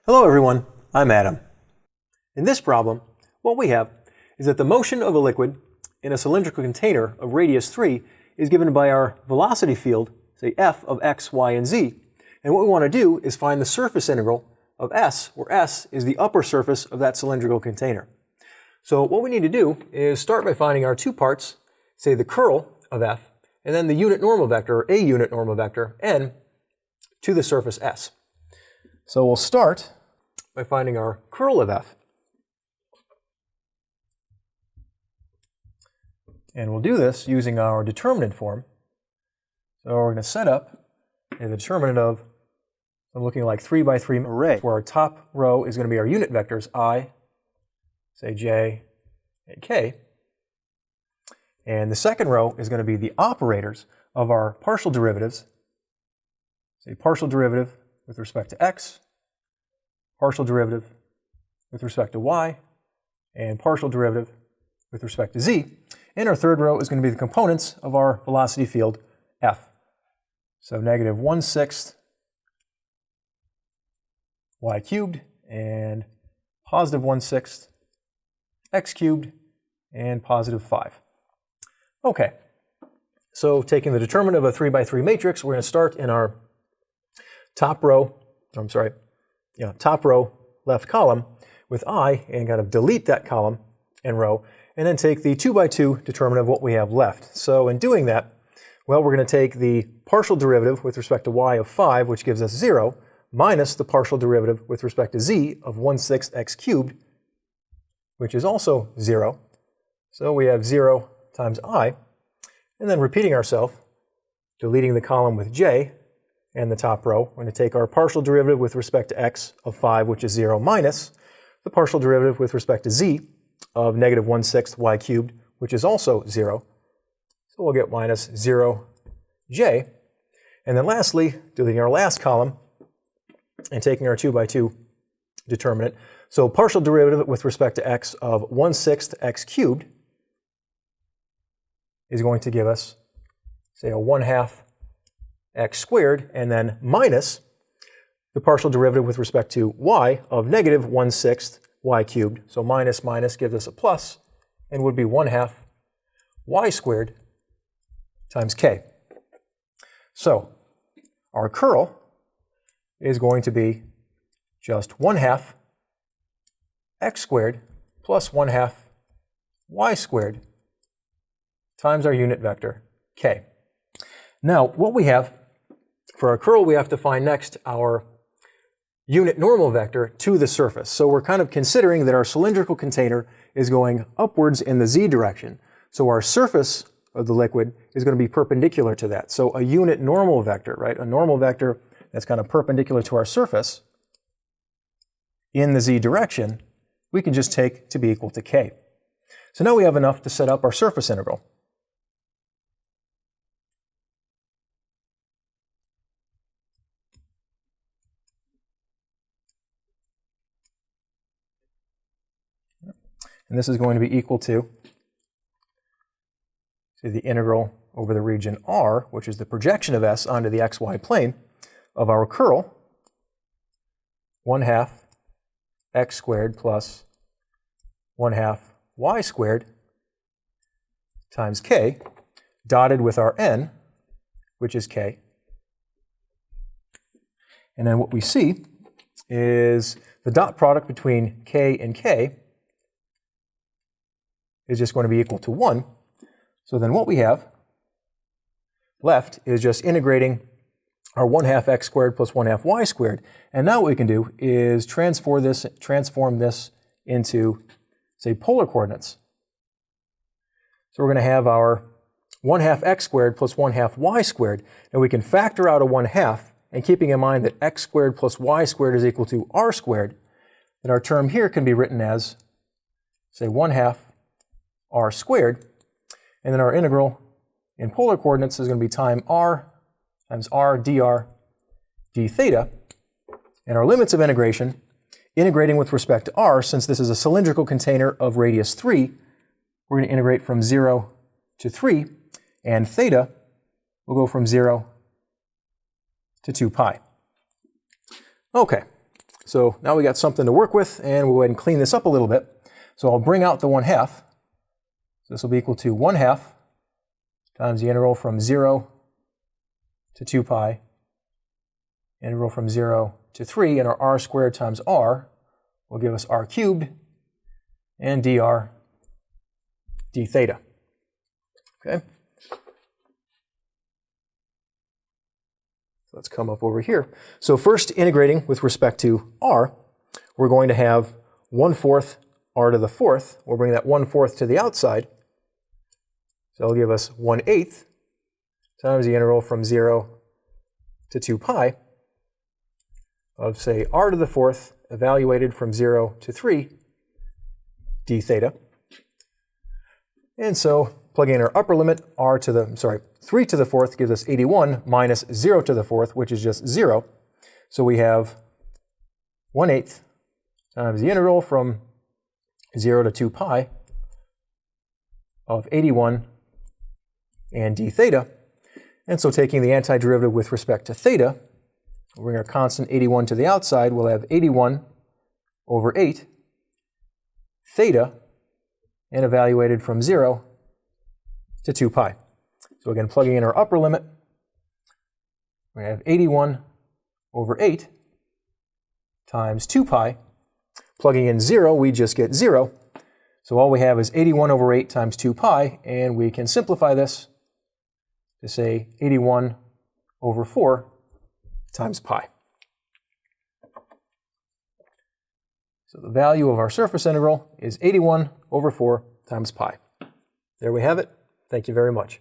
Hello everyone, I'm Adam. In this problem, what we have is that the motion of a liquid in a cylindrical container of radius 3 is given by our velocity field, say f of x, y, and z. And what we want to do is find the surface integral of s, where s is the upper surface of that cylindrical container. So what we need to do is start by finding our two parts, say the curl of f, and then the unit normal vector, or a unit normal vector, n, to the surface s. So we'll start by finding our curl of f. And we'll do this using our determinant form. So we're going to set up a determinant of something looking like 3 by 3 array, where our top row is going to be our unit vectors, I, say j, and k. And the second row is going to be the operators of our partial derivatives, say partial derivative with respect to x, partial derivative with respect to y, and partial derivative with respect to z. And our third row is going to be the components of our velocity field, f. So negative 1/6 y cubed and positive 1/6 x cubed and positive 5. Okay, so taking the determinant of a 3 by 3 matrix, we're going to start in our top row left column with I and kind of delete that column and row, and then take the 2 by 2 determinant of what we have left. So in doing that, well, we're going to take the partial derivative with respect to y of 5, which gives us 0, minus the partial derivative with respect to z of 1/6 x cubed, which is also 0. So we have 0 times I, and then repeating ourselves, deleting the column with j and the top row, we're going to take our partial derivative with respect to x of 5, which is 0, minus the partial derivative with respect to z of negative 1/6 y cubed, which is also 0. So we'll get minus 0j. And then lastly, deleting our last column and taking our 2 by 2 determinant. So partial derivative with respect to x of 1/6 x cubed is going to give us, say, a 1/2 x squared, and then minus the partial derivative with respect to y of negative 1/6 y cubed. So minus minus gives us a plus, and would be 1/2 y squared times k. So our curl is going to be just 1/2 x squared plus 1/2 y squared times our unit vector k. Now what we have for our curl, we have to find next our unit normal vector to the surface. So we're kind of considering that our cylindrical container is going upwards in the z direction. So our surface of the liquid is going to be perpendicular to that. So a unit normal vector, right? A normal vector that's kind of perpendicular to our surface in the z direction, we can just take to be equal to k. So now we have enough to set up our surface integral. And this is going to be equal to the integral over the region R, which is the projection of S onto the xy plane of our curl, 1/2 x squared plus 1/2 y squared times k, dotted with our n, which is k. And then what we see is the dot product between k and k is just going to be equal to 1. So then what we have left is just integrating our 1/2 x squared plus 1/2 y squared. And now what we can do is transform this into, say, polar coordinates. So we're going to have our 1/2 x squared plus 1/2 y squared. And we can factor out a 1/2, and keeping in mind that x squared plus y squared is equal to r squared, then our term here can be written as, say, 1/2 r squared, and then our integral in polar coordinates is going to be times r dr d theta, and our limits of integration, integrating with respect to r, since this is a cylindrical container of radius 3, we're going to integrate from 0 to 3, and theta will go from 0 to 2 pi. Okay, So now we got something to work with, and we'll go ahead and clean this up a little bit. So I'll bring out the 1/2. This will be equal to 1/2 times the integral from 0 to 2 pi, integral from 0 to 3, and our r squared times r will give us r cubed, and dr d theta. Okay? Let's come up over here. So first, integrating with respect to r, we're going to have 1/4 r to the 4th. We'll bring that 1/4 to the outside. So it'll give us 1/8 times the integral from 0 to 2 pi of, say, r to the 4th evaluated from 0 to 3 d theta. And so plugging in our upper limit, 3 to the 4th gives us 81 minus 0 to the 4th, which is just 0. So we have 1/8 times the integral from 0 to 2 pi of 81 and d theta. And so taking the antiderivative with respect to theta, we'll bring our constant 81 to the outside, we'll have 81 over 8 theta, and evaluated from 0 to 2 pi. So again, plugging in our upper limit, we have 81 over 8 times 2 pi. Plugging in 0, we just get 0. So all we have is 81 over 8 times 2 pi, and we can simplify this to say 81 over 4 times pi. So the value of our surface integral is 81 over 4 times pi. There we have it. Thank you very much.